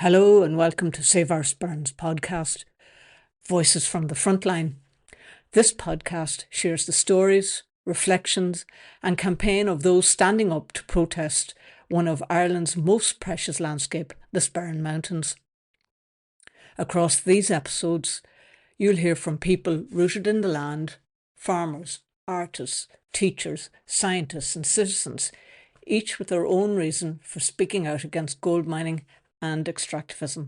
Hello and welcome to Save Our Sperrins podcast, Voices from the Frontline. This podcast shares the stories, reflections and campaign of those standing up to protest one of Ireland's most precious landscape, the Sperrin Mountains. Across these episodes, you'll hear from people rooted in the land, farmers, artists, teachers, scientists and citizens, each with their own reason for speaking out against gold mining and extractivism.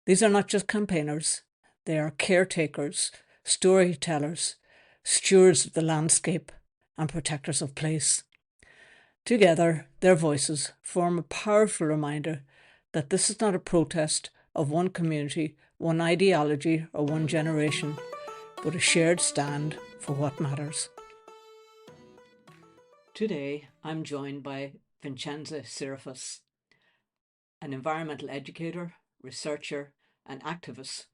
These are not just campaigners, they are caretakers, storytellers, stewards of the landscape and protectors of place. Together, their voices form a powerful reminder that this is not a protest of one community, one ideology or one generation, but a shared stand for what matters. Today, I'm joined by V'cenza Cirefice, an environmental educator, researcher and activist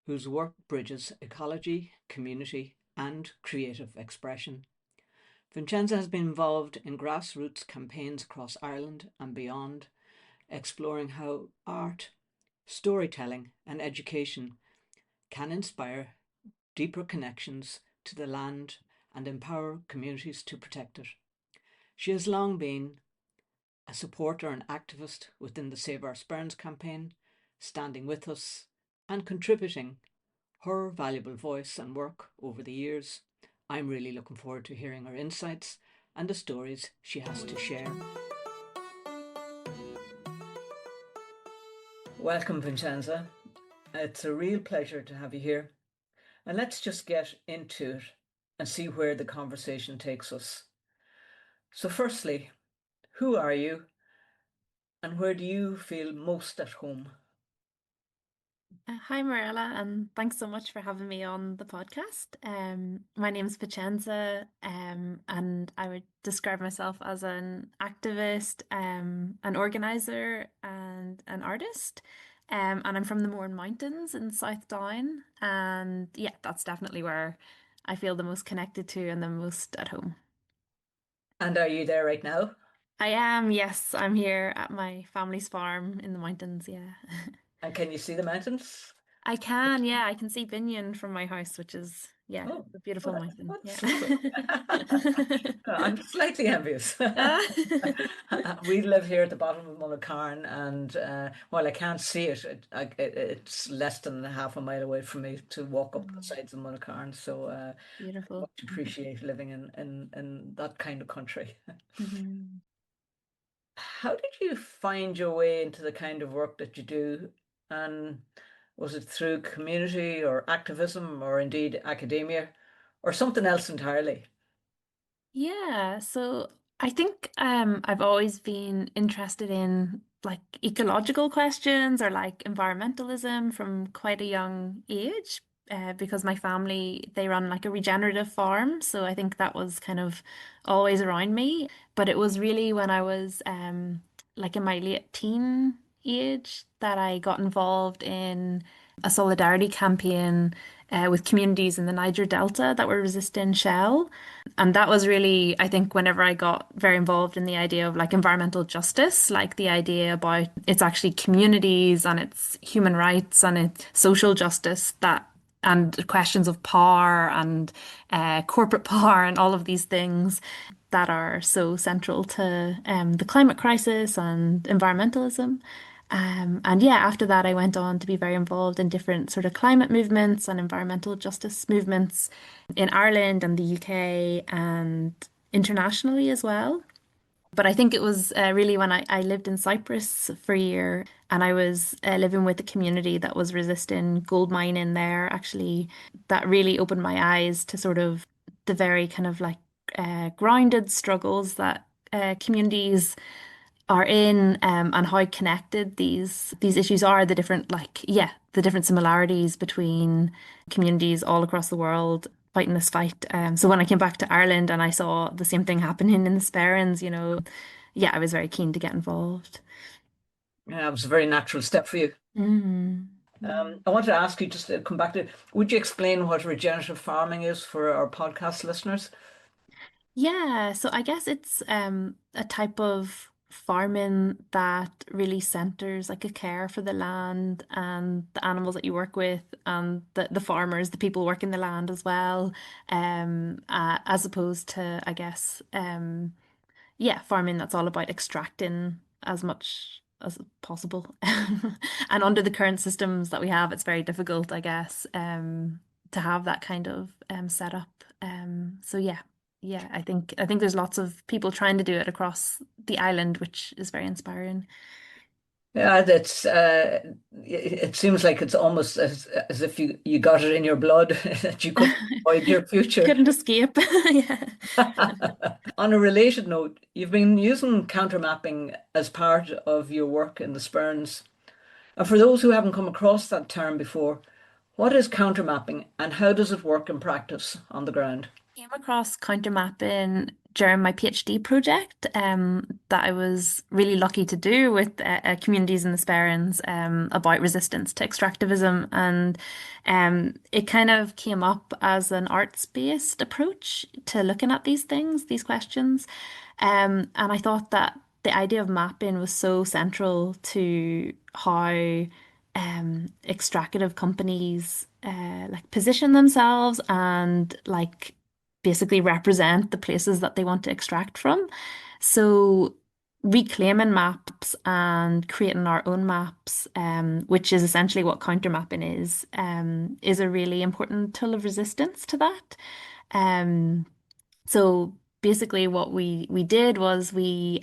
whose work bridges ecology, community and creative expression. V'cenza has been involved in grassroots campaigns across Ireland and beyond, exploring how art, storytelling and education can inspire deeper connections to the land and empower communities to protect it. She has long been a supporter and activist within the Save Our Sperrins campaign, standing with us and contributing her valuable voice and work over the years. I'm really looking forward to hearing her insights and the stories she has to share. Welcome, V'cenza. It's a real pleasure to have you here. And let's just get into it and see where the conversation takes us. So firstly, who are you and where do you feel most at home? Hi, Marilla, and thanks so much for having me on the podcast. My name's V'cenza, and I would describe myself as an activist, an organizer, and an artist. And I'm from the Mourne Mountains in South Down, and yeah, that's definitely where I feel the most connected to and the most at home. And are you there right now? I am, yes, I'm here at my family's farm in the mountains, yeah. And can you see the mountains? I can, yeah, I can see Binion from my house, which is, yeah, Oh, a beautiful mountain. that's Yeah. super. I'm slightly envious. Ah. We live here at the bottom of Mullincarn, and while I can't see it, it's less than half a mile away from me to walk up the Oh, sides of Mullincarn. So beautiful. much appreciate living in that kind of country. Mhm. How did you find your way into the kind of work that you do? And was it through community or activism or indeed academia or something else entirely? Yeah, so I think I've always been interested in like ecological questions or like environmentalism from quite a young age, because my family they run like a regenerative farm, so I think that was kind of always around me. But it was really when I was like in my late teen age that I got involved in a solidarity campaign with communities in the Niger Delta that were resisting Shell. And that was really, I think, whenever I got very involved in the idea of like environmental justice, like the idea about it's actually communities and it's human rights and it's social justice that and questions of power and corporate power and all of these things that are so central to the climate crisis and environmentalism. And yeah, after that, I went on to be very involved in different sort of climate movements and environmental justice movements in Ireland and the UK and internationally as well. But I think it was really when I lived in Cyprus for a year and I was living with a community that was resisting gold mining there, actually, that really opened my eyes to sort of the very kind of like grounded struggles that communities are in, and how connected these issues are, the different like yeah, the different similarities between communities all across the world fighting this fight. So when I came back to Ireland and I saw the same thing happening in the Sperrins, yeah, I was very keen to get involved. Yeah, it was a very natural step for you. Mm. I want to ask you just to come back to, would you explain what regenerative farming is for our podcast listeners? Yeah, so I guess it's a type of farming that really centers like a care for the land and the animals that you work with and the farmers, the people working the land as well. As opposed to, I guess, yeah, farming that's all about extracting as much as possible. And under the current systems that we have, it's very difficult, I guess, to have that kind of setup. So yeah, yeah, I think there's lots of people trying to do it across the island, which is very inspiring. Yeah, it seems like it's almost as if you got it in your blood that you couldn't avoid your future. Couldn't escape. Yeah. On a related note, you've been using counter mapping as part of your work in the Sperrins. And for those who haven't come across that term before, what is counter mapping and how does it work in practice on the ground? Came across counter mapping during my PhD project that I was really lucky to do with communities in the Sperrins about resistance to extractivism. And it kind of came up as an arts-based approach to looking at these things, these questions. And I thought that the idea of mapping was so central to how extractive companies like position themselves and like basically represent the places that they want to extract from. So reclaiming maps and creating our own maps, which is essentially what counter mapping is a really important tool of resistance to that. Um, so basically what we did was we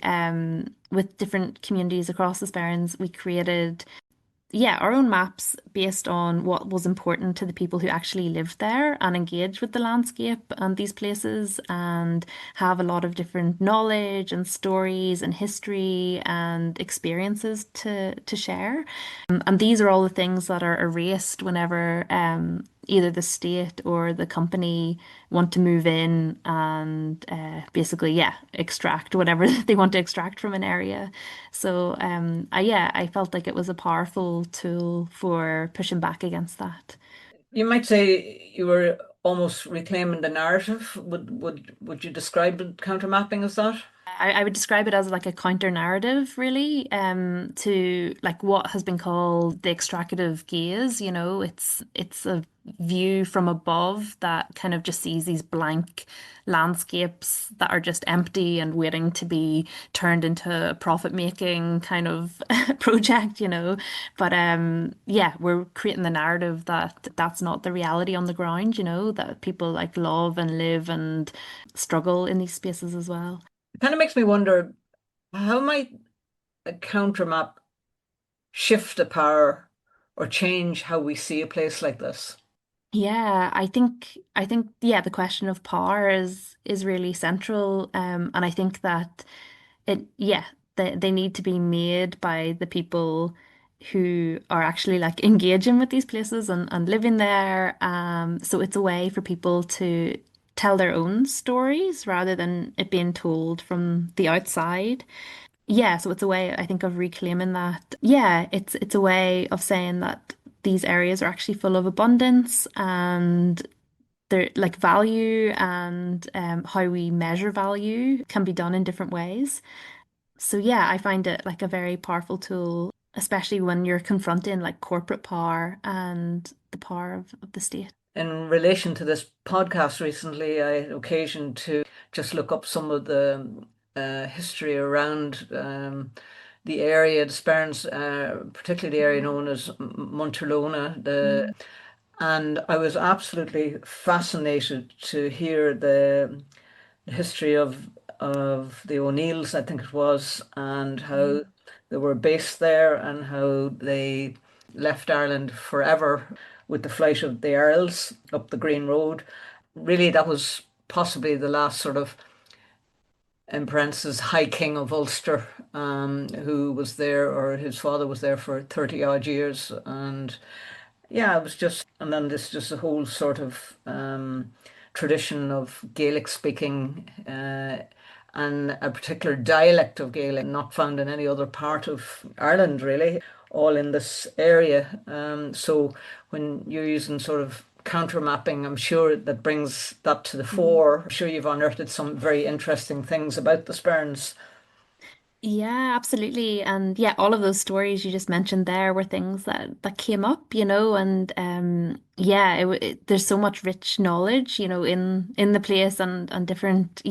with different communities across the Sperrins, we created yeah, our own maps based on what was important to the people who actually lived there and engaged with the landscape and these places and have a lot of different knowledge and stories and history and experiences to share. And these are all the things that are erased whenever either the state or the company want to move in and basically, yeah, extract whatever they want to extract from an area. So, yeah, I felt like it was a powerful tool for pushing back against that. You might say you were almost reclaiming the narrative. Would you describe the counter mapping as that? I would describe it as like a counter narrative, really, to like what has been called the extractive gaze. You know, it's a view from above that kind of just sees these blank landscapes that are just empty and waiting to be turned into a profit-making kind of project, you know. But yeah, we're creating the narrative that that's not the reality on the ground, you know, that people like love and live and struggle in these spaces as well. It kind of makes me wonder how might a counter map shift the power or change how we see a place like this? Yeah, I think yeah, the question of power is really central. And I think that it yeah, they need to be made by the people who are actually like engaging with these places and living there. So it's a way for people to tell their own stories rather than it being told from the outside. Yeah, so it's a way, I think, of reclaiming that. Yeah, it's a way of saying that these areas are actually full of abundance and they're like value and how we measure value can be done in different ways. So yeah, I find it like a very powerful tool, especially when you're confronting like corporate power and the power of the state. In relation to this podcast recently, I had occasion to just look up some of the history around the area, the Sperrins, particularly the area known as Montalona, Mm. and I was absolutely fascinated to hear the history of the O'Neills, I think it was, and how Mm. they were based there and how they left Ireland forever with the flight of the Earls up the Green Road. Really, that was possibly the last sort of, in parentheses, High King of Ulster, who was there, or his father was there for 30 odd years. And yeah, it was just, and then this just a whole sort of tradition of Gaelic speaking and a particular dialect of Gaelic not found in any other part of Ireland, really, all in this area. So when you're using sort of counter mapping, I'm sure that brings that to the Mm. fore. I'm sure you've unearthed some very interesting things about the Sperrins. Yeah, absolutely. And yeah, all of those stories you just mentioned there were things that came up, and yeah, there's so much rich knowledge, in the place and different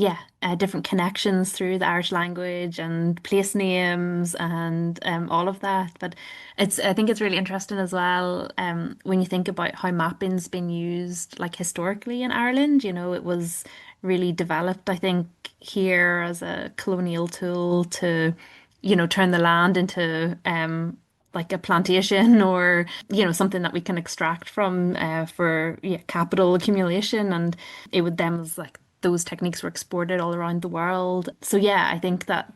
different connections through the Irish language and place names and all of that. But I think it's really interesting as well when you think about how mapping's been used like historically in Ireland, it was really developed, I think, here as a colonial tool to, turn the land into like a plantation or, something that we can extract from for capital accumulation. And it would then was like those techniques were exported all around the world. So yeah, I think that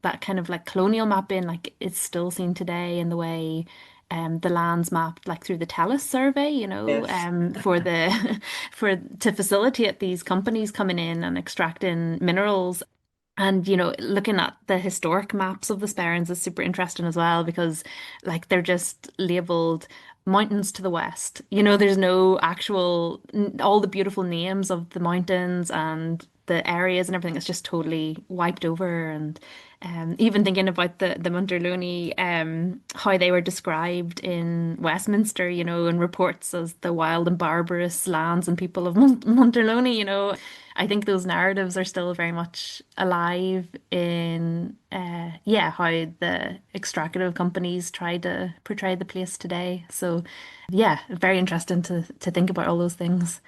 that kind of like colonial mapping, like it's still seen today in the way the land's mapped like through the TELUS survey, Yes. for the for to facilitate these companies coming in and extracting minerals. And looking at the historic maps of the Sperrins is super interesting as well because like they're just labeled mountains to the west. There's no actual all the beautiful names of the mountains and the areas and everything is just totally wiped over. And even thinking about the Munterlony, how they were described in Westminster, in reports as the wild and barbarous lands and people of Munterlony, I think those narratives are still very much alive in how the extractive companies try to portray the place today. So yeah, very interesting to think about all those things.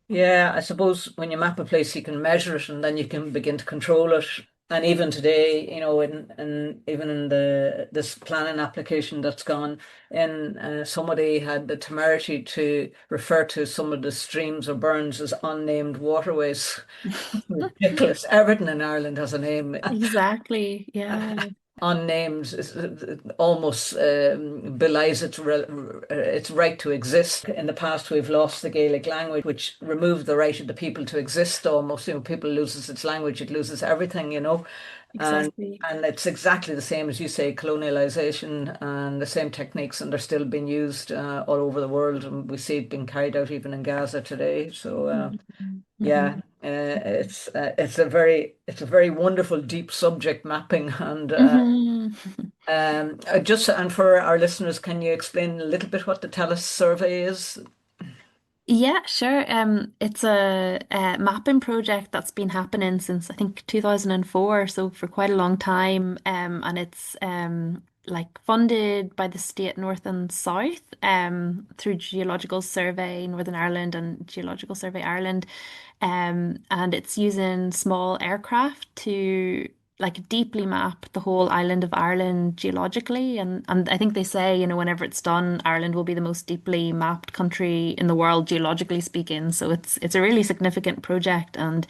Yeah, I suppose when you map a place, you can measure it and then you can begin to control it. And even today, in even in this planning application that's gone in, somebody had the temerity to refer to some of the streams or burns as unnamed waterways. Ridiculous. Everything in Ireland has a name. Exactly. Yeah. Unnamed almost belies its right to exist. In the past, we've lost the Gaelic language, which removed the right of the people to exist almost. People loses its language, it loses everything. And Exactly. and it's exactly the same as you say, colonialization and the same techniques, and they're still being used all over the world. And we see it being carried out even in Gaza today. So Mhm. yeah, Mhm. it's a very wonderful deep subject mapping and Mhm. just and for our listeners, can you explain a little bit what the TELUS survey is? Yeah, sure. It's a mapping project that's been happening since I think 2004, so for quite a long time. And it's like funded by the state North and South through Geological Survey Northern Ireland and Geological Survey Ireland. And it's using small aircraft to like deeply map the whole island of Ireland geologically. And I think they say, whenever it's done, Ireland will be the most deeply mapped country in the world, geologically speaking. So it's a really significant project and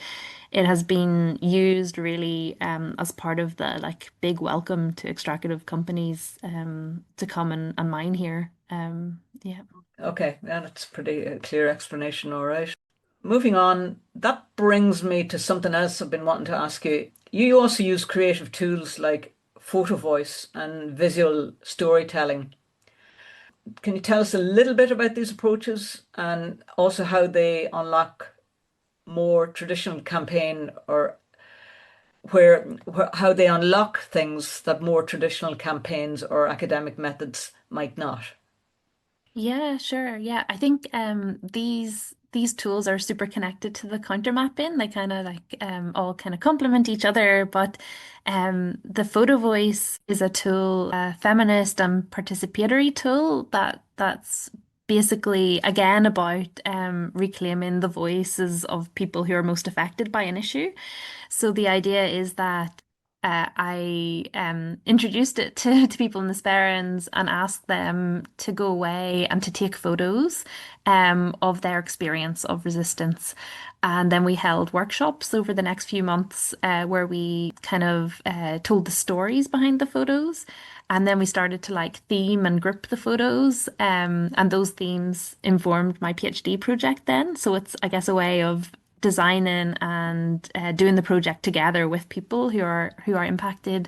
it has been used really as part of the like big welcome to extractive companies to come and mine here. Yeah. Okay, yeah, that's a pretty clear explanation, all right. Moving on, that brings me to something else I've been wanting to ask you. You also use creative tools like photo voice and visual storytelling. Can you tell us a little bit about these approaches and also how they unlock more traditional campaign or where how they unlock things that more traditional campaigns or academic methods might not? Yeah, sure. Yeah, I think these tools are super connected to the counter mapping. They kind of like all kind of complement each other. But the photo voice is a tool, a feminist and participatory tool that's basically again about reclaiming the voices of people who are most affected by an issue. So the idea is that I introduced it to people in the Sperrins and asked them to go away and to take photos of their experience of resistance. And then we held workshops over the next few months where we kind of told the stories behind the photos. And then we started to like theme and group the photos. And those themes informed my PhD project then. So it's, I guess, a way of designing and doing the project together with people who are impacted.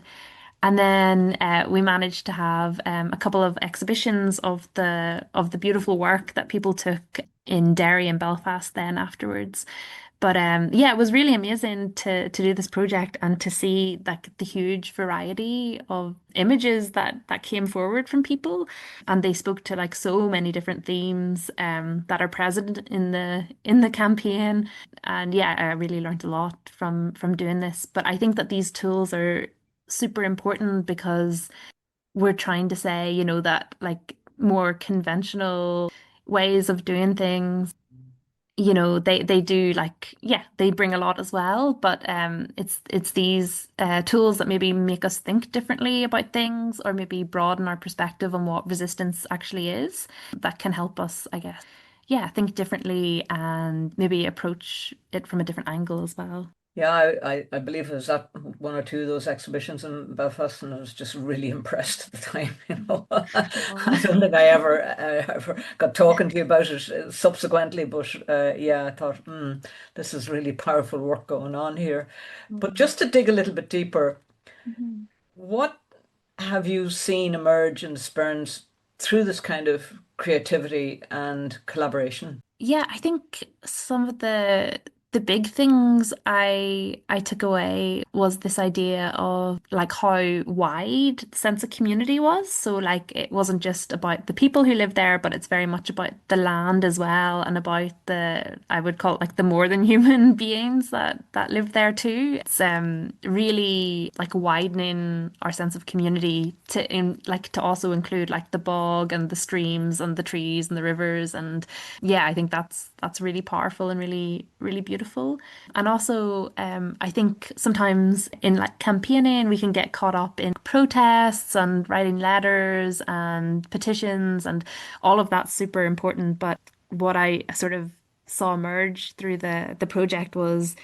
And then we managed to have a couple of exhibitions of the beautiful work that people took in Derry and Belfast then afterwards. But yeah, it was really amazing to do this project and to see like the huge variety of images that came forward from people, and they spoke to like so many different themes that are present in the campaign. And yeah, I really learned a lot from doing this. But I think that these tools are super important because we're trying to say, you know, that like more conventional ways of doing things, you know, they do like, yeah, they bring a lot as well, but it's these tools that maybe make us think differently about things, or maybe broaden our perspective on what resistance actually is, that can help us, I guess, yeah, think differently and maybe approach it from a different angle as well. Yeah, I believe I was at one or two of those exhibitions in Belfast, and I was just really impressed at the time. I don't think I ever got talking to you about it subsequently, but yeah, I thought, this is really powerful work going on here. But Mm. just to dig a little bit deeper, Mhm. what have you seen emerge in the Sperrins through this kind of creativity and collaboration? Yeah, I think some of the big things I took away was this idea of like how wide the sense of community was. So like it wasn't just about the people who live there, but it's very much about the land as well, and about the, I would call it like the more than human beings that live there too. It's really like widening our sense of community to in like to also include like the bog and the streams and the trees and the rivers. And yeah, I think that's really powerful and really beautiful. And also, I think sometimes in like campaigning, we can get caught up in protests and writing letters and petitions, and all of that's super important. But what I sort of saw emerge through the project was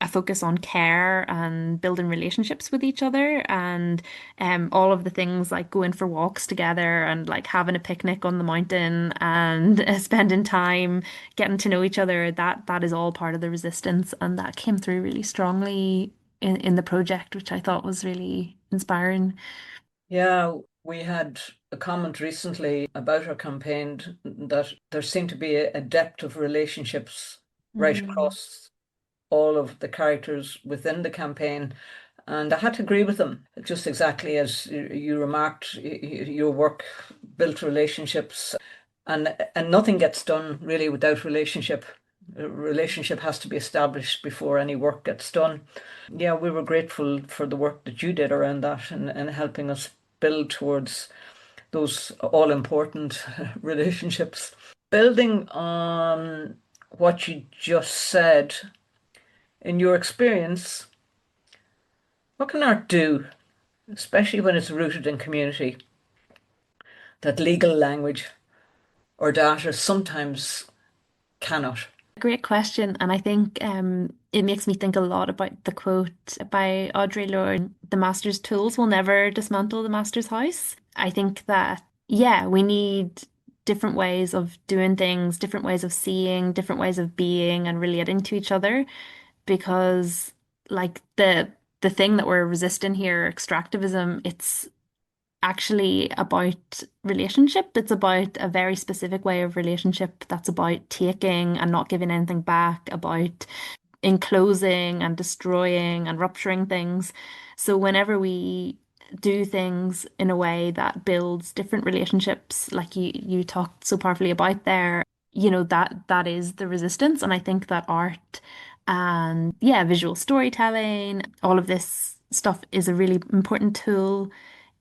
a focus on care and building relationships with each other, and all of the things like going for walks together and like having a picnic on the mountain and spending time getting to know each other, that is all part of the resistance, and that came through really strongly in the project, which I thought was really inspiring. Yeah, we had a comment recently about our campaign that there seemed to be a depth of relationships right Mhm. across all of the characters within the campaign. And I had to agree with them, just exactly as you remarked, your work built relationships, and nothing gets done really without relationship. A relationship has to be established before any work gets done. Yeah, we were grateful for the work that you did around that, and helping us build towards those all important relationships. Building on what you just said, in your experience, what can art do, especially when it's rooted in community, that legal language or data sometimes cannot? Great question. And I think it makes me think a lot about the quote by Audre Lorde, the master's tools will never dismantle the master's house. I think that, yeah, we need different ways of doing things, different ways of seeing, different ways of being and relating to each other, because like the thing that we're resisting here, extractivism, it's actually about relationship. It's about a very specific way of relationship that's about taking and not giving anything back, about enclosing and destroying and rupturing things. So whenever we do things in a way that builds different relationships, like you talked so powerfully about there, you know, that is the resistance. And I think that art and yeah, visual storytelling, all of this stuff is a really important tool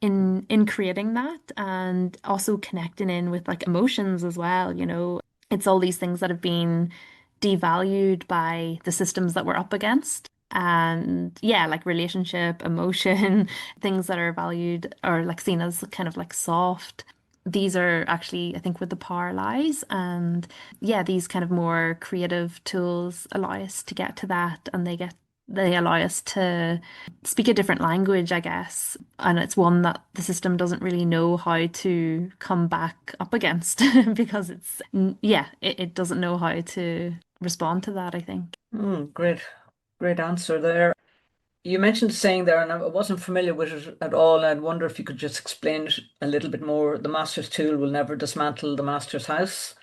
in creating that, and also connecting in with like emotions as well, you know. It's all these things that have been devalued by the systems that we're up against. And yeah, like relationship, emotion, things that are valued or like seen as kind of like soft. These are actually, I think, where the power lies. And yeah, these kind of more creative tools allow us to get to that, and they allow us to speak a different language, I guess. And it's one that the system doesn't really know how to come back up against because yeah, it doesn't know how to respond to that, I think. Great, great answer there. You mentioned saying there, and I wasn't familiar with it at all. And I'd wonder if you could just explain it a little bit more. The master's tool will never dismantle the master's house.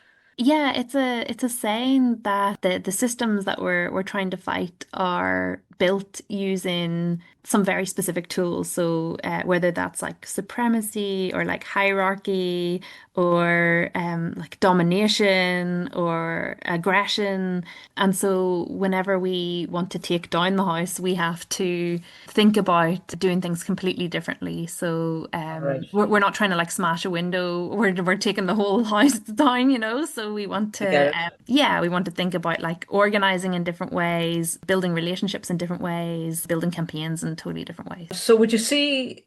Yeah, it's a saying that the systems that we're trying to fight are built using some very specific tools. So whether that's like supremacy or like hierarchy or like domination or aggression. And so whenever we want to take down the house, we have to think about doing things completely differently. So All right. we're not trying to like smash a window. We're taking the whole house down, you know. So we want I get to it. yeah, we want to think about like organizing in different ways, building relationships in different ways, building campaigns in totally different ways. So would you see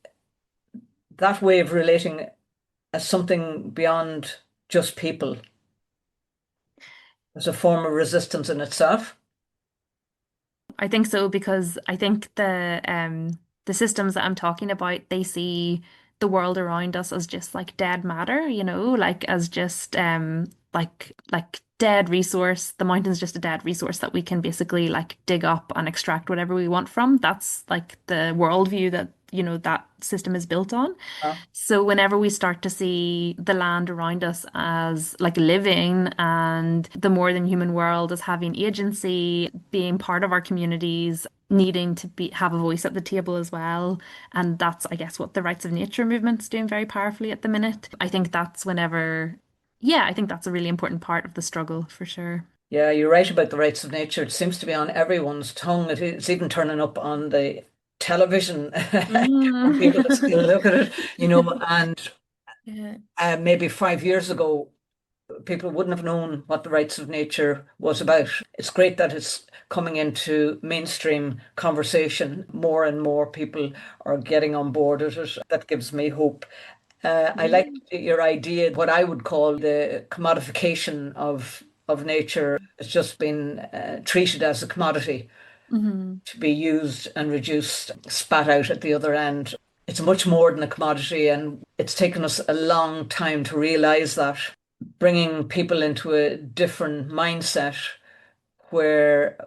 that way of relating as something beyond just people, as a form of resistance in itself? I think so because I think the systems that I'm talking about, they see the world around us as just like dead matter, you know, like as just like dead resource. The mountain's just a dead resource that we can basically like dig up and extract whatever we want from. That's like the worldview that, you know, that system is built on. Huh? So whenever we start to see the land around us as like living and the more than human world as having agency, being part of our communities, needing to be have a voice at the table as well. And that's, I guess, what the rights of nature movement's doing very powerfully at the minute. I think that's whenever, yeah, I think that's a really important part of the struggle for sure. Yeah, you're right about the rights of nature. It seems to be on everyone's tongue. It's even turning up on the television for people to still Mm. look at it, and Yeah. maybe 5 years ago, people wouldn't have known what the rights of nature was about. It's great that it's coming into mainstream conversation. More and more people are getting on board with it. That gives me hope. I like Yeah. your idea, what I would call the commodification of nature. It's just been treated as a commodity Hmm. to be used and reduced, spat out at the other end. It's much more than a commodity, and it's taken us a long time to realize that. Bringing people into a different mindset where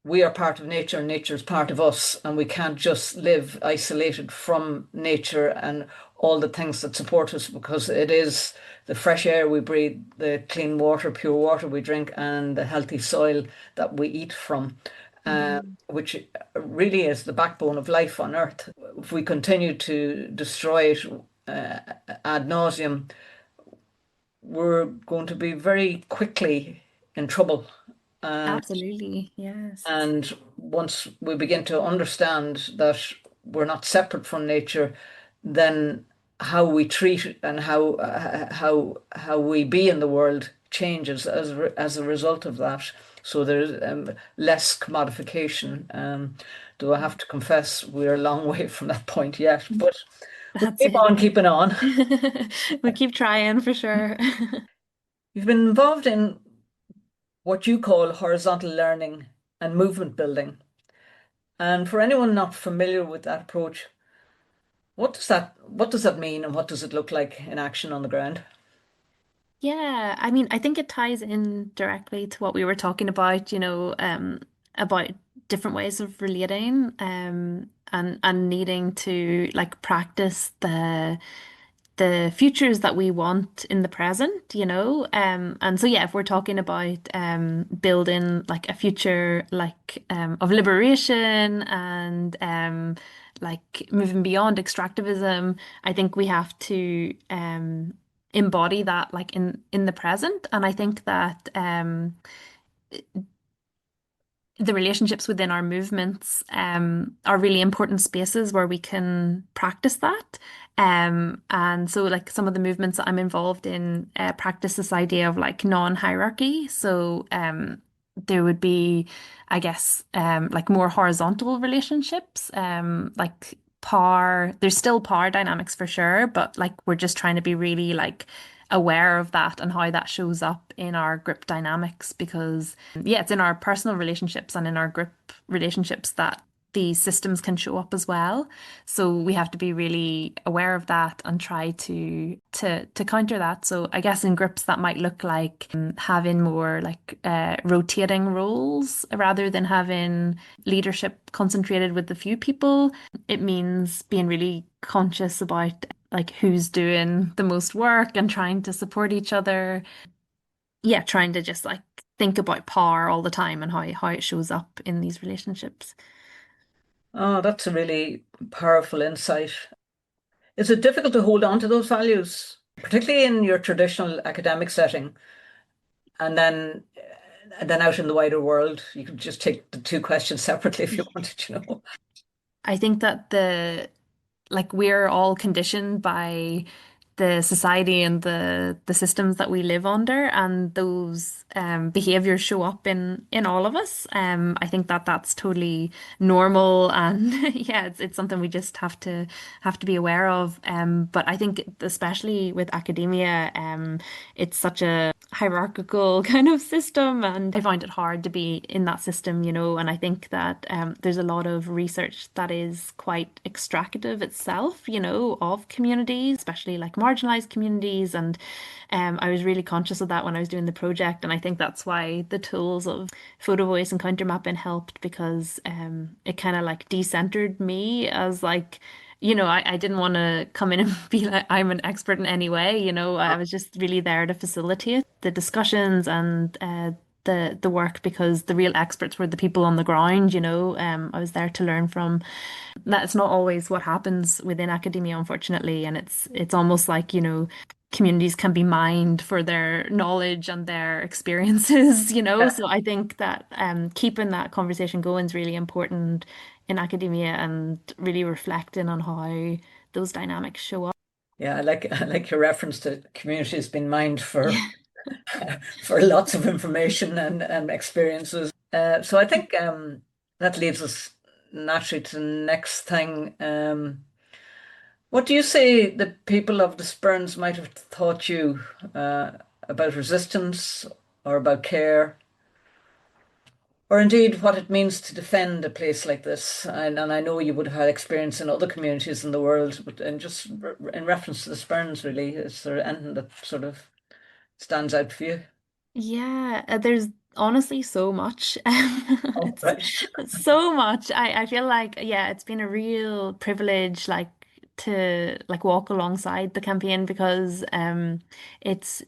we are part of nature and nature is part of us, and we can't just live isolated from nature and all the things that support us, because it is the fresh air we breathe, the clean water, pure water we drink, and the healthy soil that we eat from, Hmm. which really is the backbone of life on Earth. If we continue to destroy it ad nauseum, we're going to be very quickly in trouble. Absolutely. Yes. And once we begin to understand that we're not separate from nature, then how we treat it and how we be in the world changes as a result of that. So there's less commodification. Though I have to confess, we're a long way from that point yet, but we That's keep it. on keeping on. We keep trying for sure. You've been involved in what you call horizontal learning and movement building. And for anyone not familiar with that approach, what does that mean and what does it look like in action on the ground? Yeah, I mean, I think it ties in directly to what we were talking about, about different ways of relating, and needing to like practice the futures that we want in the present, you know? And so yeah, if we're talking about building like a future like of liberation and like moving beyond extractivism, I think we have to embody that like in the present. And I think that the relationships within our movements are really important spaces where we can practice that. And so like some of the movements that I'm involved in practice this idea of like non-hierarchy. So there would be, I guess, like more horizontal relationships, like power. There's still power dynamics for sure, but like we're just trying to be really like aware of that and how that shows up in our group dynamics because yeah, it's in our personal relationships and in our group relationships that these systems can show up as well. So we have to be really aware of that and try to counter that. So I guess in groups that might look like having more like rotating roles rather than having leadership concentrated with a few people. It means being really conscious about like who's doing the most work and trying to support each other. yeah, trying to just like think about power all the time and how it shows up in these relationships. Oh, that's a really powerful insight. Is it difficult to hold on to those values, particularly in your traditional academic setting, and then out in the wider world? You could just take the two questions separately if you wanted, you know. I think that like we're all conditioned by the society and the systems that we live under, and those behaviors show up in all of us. I think that that's totally normal, and yeah, it's something we just have to be aware of. But I think especially with academia, it's such a hierarchical kind of system, and I find it hard to be in that system, and I think that there's a lot of research that is quite extractive itself, of communities, especially like marginalized communities. And I was really conscious of that when I was doing the project, and I think that's why the tools of photo voice and counter mapping helped, because it kind of like decentered me as like I didn't want to come in and be like I'm an expert in any way. I was just really there to facilitate the discussions and the work, because the real experts were the people on the ground. I was there to learn from. That's not always what happens within academia, unfortunately, and it's almost like, communities can be mined for their knowledge and their experiences, Yeah, So I think that keeping that conversation going is really important in academia, and really reflecting on how those dynamics show up. yeah, I like your reference to community has been mined for Yeah. for lots of information and experiences. So I think that leads us naturally to the next thing. What do you say the people of the Sperrins might have taught you about resistance or about care, or indeed what it means to defend a place like this? And I know you would have had experience in other communities in the world, but and just in reference to the Sperrins, really, is there anything that sort of stands out for you? Yeah, there's honestly so much. Oh, It's right. so much. I feel like, yeah, it's been a real privilege, like, to like walk alongside the campaign, because it's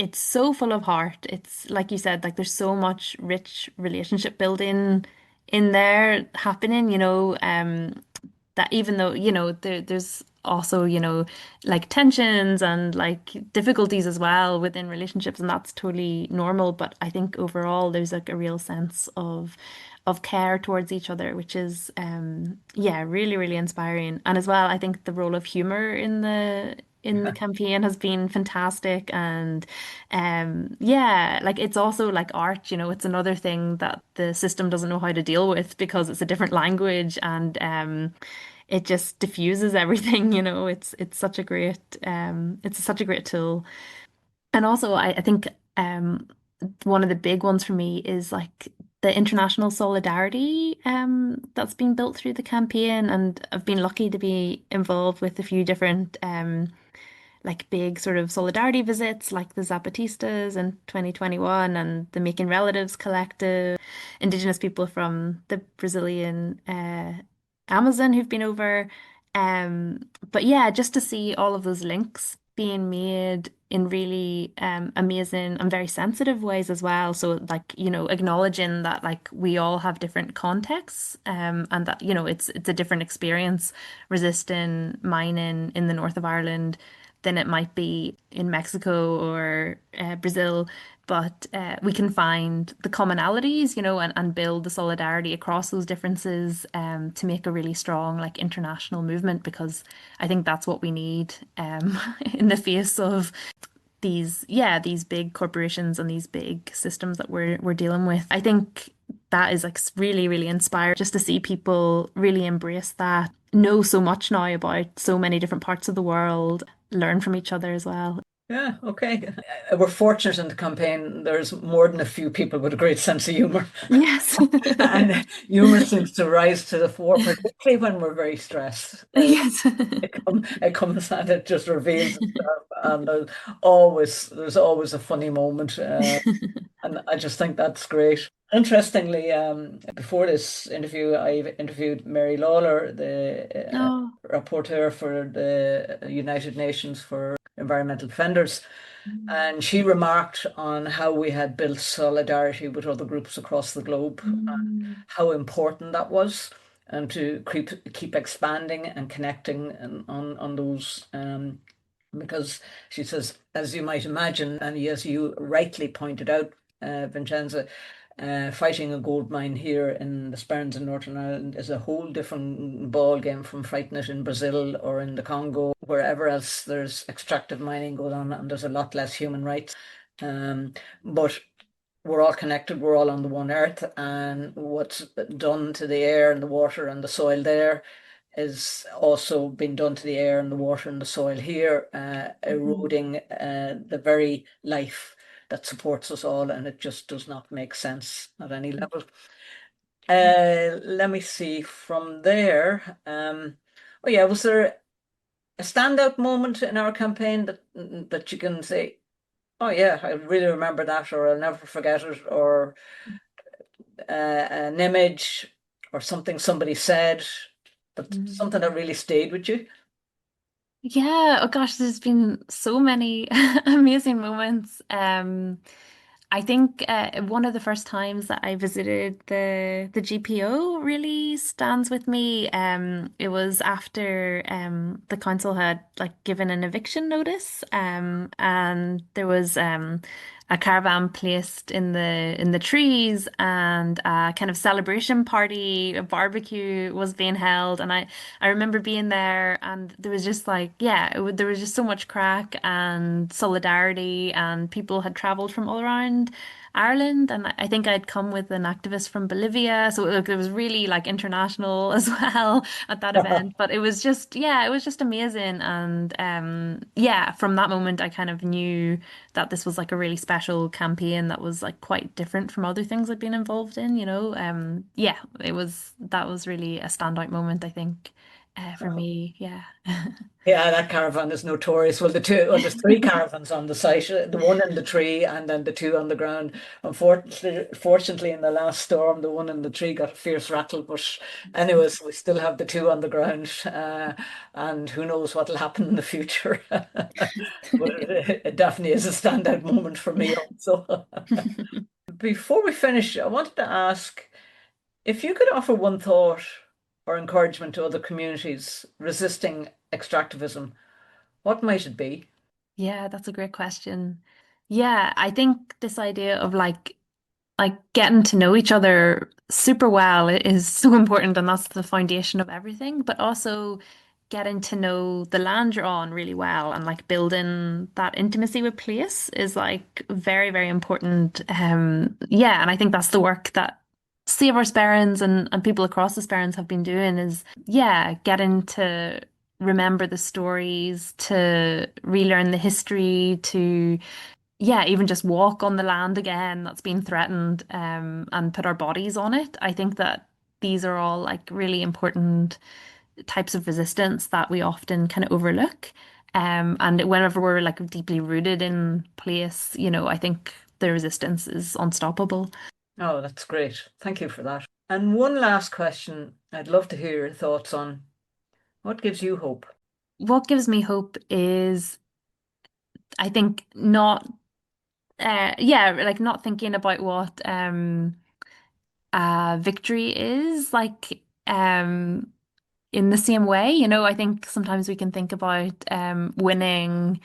it's so full of heart. It's like you said, like there's so much rich relationship building in there happening, that even though, there's also, like tensions and like difficulties as well within relationships, and that's totally normal. But I think overall there's like a real sense of care towards each other, which is yeah, really, really inspiring. And as well, I think the role of humor in the campaign has been fantastic. And yeah, like it's also like art, it's another thing that the system doesn't know how to deal with, because it's a different language, and it just diffuses everything. It's such a great tool. And also I think one of the big ones for me is like the international solidarity that's been built through the campaign. And I've been lucky to be involved with a few different like big sort of solidarity visits, like the Zapatistas in 2021, and the Making Relatives Collective, Indigenous people from the Brazilian Amazon who've been over. But yeah, just to see all of those links being made in really amazing and very sensitive ways as well. So like, acknowledging that like we all have different contexts, and that, it's a different experience resisting mining in the north of Ireland than it might be in Mexico or Brazil. But we can find the commonalities, and build the solidarity across those differences, to make a really strong, like, international movement, because I think that's what we need in the face of these big corporations and these big systems that we're dealing with. I think that is like really, really inspiring, just to see people really embrace that, know so much now about so many different parts of the world, learn from each other as well. Yeah, okay. We're fortunate in the campaign. There's more than a few people with a great sense of humor. Yes. And humor seems to rise to the fore, particularly when we're very stressed. Yes. It comes and it just reveals itself. And there's always a funny moment. And I just think that's great. Interestingly, before this interview, I interviewed Mary Lawler, the No. rapporteur for the United Nations for Environmental Defenders. Mm. And she remarked on how we had built solidarity with other groups across the globe, Mm. how important that was, and to keep expanding and connecting on those. Because she says, as you might imagine, and as you rightly pointed out, Vincenza, fighting a gold mine here in the Sperrins in Northern Ireland is a whole different ball game from fighting it in Brazil or in the Congo, wherever else there's extractive mining going on, and there's a lot less human rights. But we're all connected, we're all on the one earth, and what's done to the air and the water and the soil there is also being done to the air and the water and the soil here, Mhm. eroding the very life that supports us all, and it just does not make sense at any level. Let me see from there. Oh yeah, was there a standout moment in our campaign that you can say, oh yeah, I really remember that, or I'll never forget it, or an image or something somebody said, but something Mm. that really stayed with you? Yeah, oh gosh, there's been so many amazing moments. I think one of the first times that I visited the GPO really stands with me. It was after the council had like given an eviction notice, and there was a caravan placed in the trees, and a kind of celebration party, a barbecue was being held, and I remember being there, and there was just like, yeah, there was just so much crack and solidarity, and people had traveled from all around Ireland, and I think I'd come with an activist from Bolivia, so it was really like international as well at that event. But it was just, yeah, it was just amazing, and yeah, from that moment, I kind of knew that this was like a really special campaign that was like quite different from other things I'd been involved in, you know. Yeah, it was that was really a standout moment, I think. For me, yeah. Yeah, that caravan is notorious. Well, there's three caravans on the site, the one in the tree and then the two on the ground. Fortunately, in the last storm, the one in the tree got a fierce rattle. But anyways, we still have the two on the ground, and who knows what will happen in the future. But it definitely is a standout moment for me also. Before we finish, I wanted to ask if you could offer one thought or encouragement to other communities resisting extractivism, what might it be? Yeah, that's a great question. Yeah, I think this idea of like getting to know each other super well is so important, and that's the foundation of everything, but also getting to know the land you're on really well, and like building that intimacy with place is like very, very important. Yeah, and I think that's the work that Save Our Sperrins and people across the Sperrins have been doing is, yeah, getting to remember the stories, to relearn the history, to yeah, even just walk on the land again that's been threatened, and put our bodies on it. I think that these are all like really important types of resistance that we often kind of overlook. And whenever we're like deeply rooted in place, you know, I think the resistance is unstoppable. Oh, that's great. Thank you for that. And one last question I'd love to hear your thoughts on. What gives you hope? What gives me hope is, I think, not, yeah, like not thinking about what victory is like. In the same way. You know, I think sometimes we can think about winning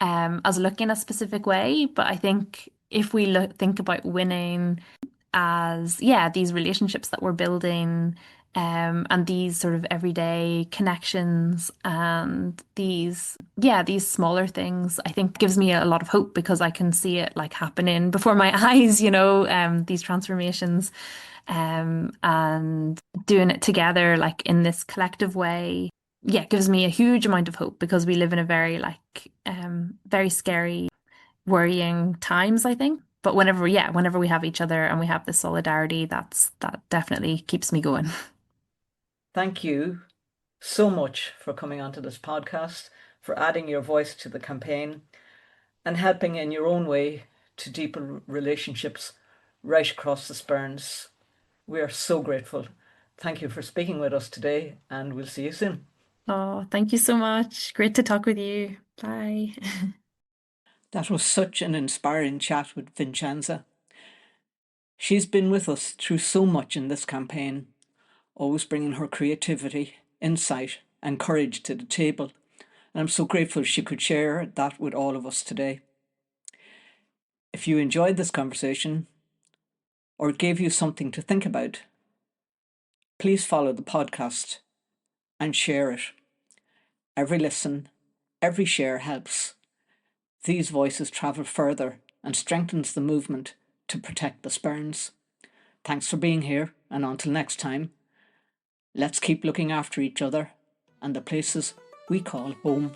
as looking a specific way, but I think if we think about winning as, yeah, these relationships that we're building, and these sort of everyday connections and these, yeah, these smaller things, I think gives me a lot of hope because I can see it like happening before my eyes, you know, these transformations, and doing it together, like in this collective way. Yeah, gives me a huge amount of hope because we live in a very like very scary, worrying times, I think. But whenever, yeah, whenever we have each other and we have this solidarity, that definitely keeps me going. Thank you so much for coming onto this podcast, for adding your voice to the campaign and helping in your own way to deeper relationships right across the Sperrins. We are so grateful. Thank you for speaking with us today, and we'll see you soon. Oh, thank you so much. Great to talk with you. Bye. That was such an inspiring chat with V'cenza. She's been with us through so much in this campaign, always bringing her creativity, insight, and courage to the table. And I'm so grateful she could share that with all of us today. If you enjoyed this conversation or it gave you something to think about, please follow the podcast and share it. Every listen, every share helps. These voices travel further and strengthens the movement to protect the Sperrins. Thanks for being here, and until next time, let's keep looking after each other and the places we call home.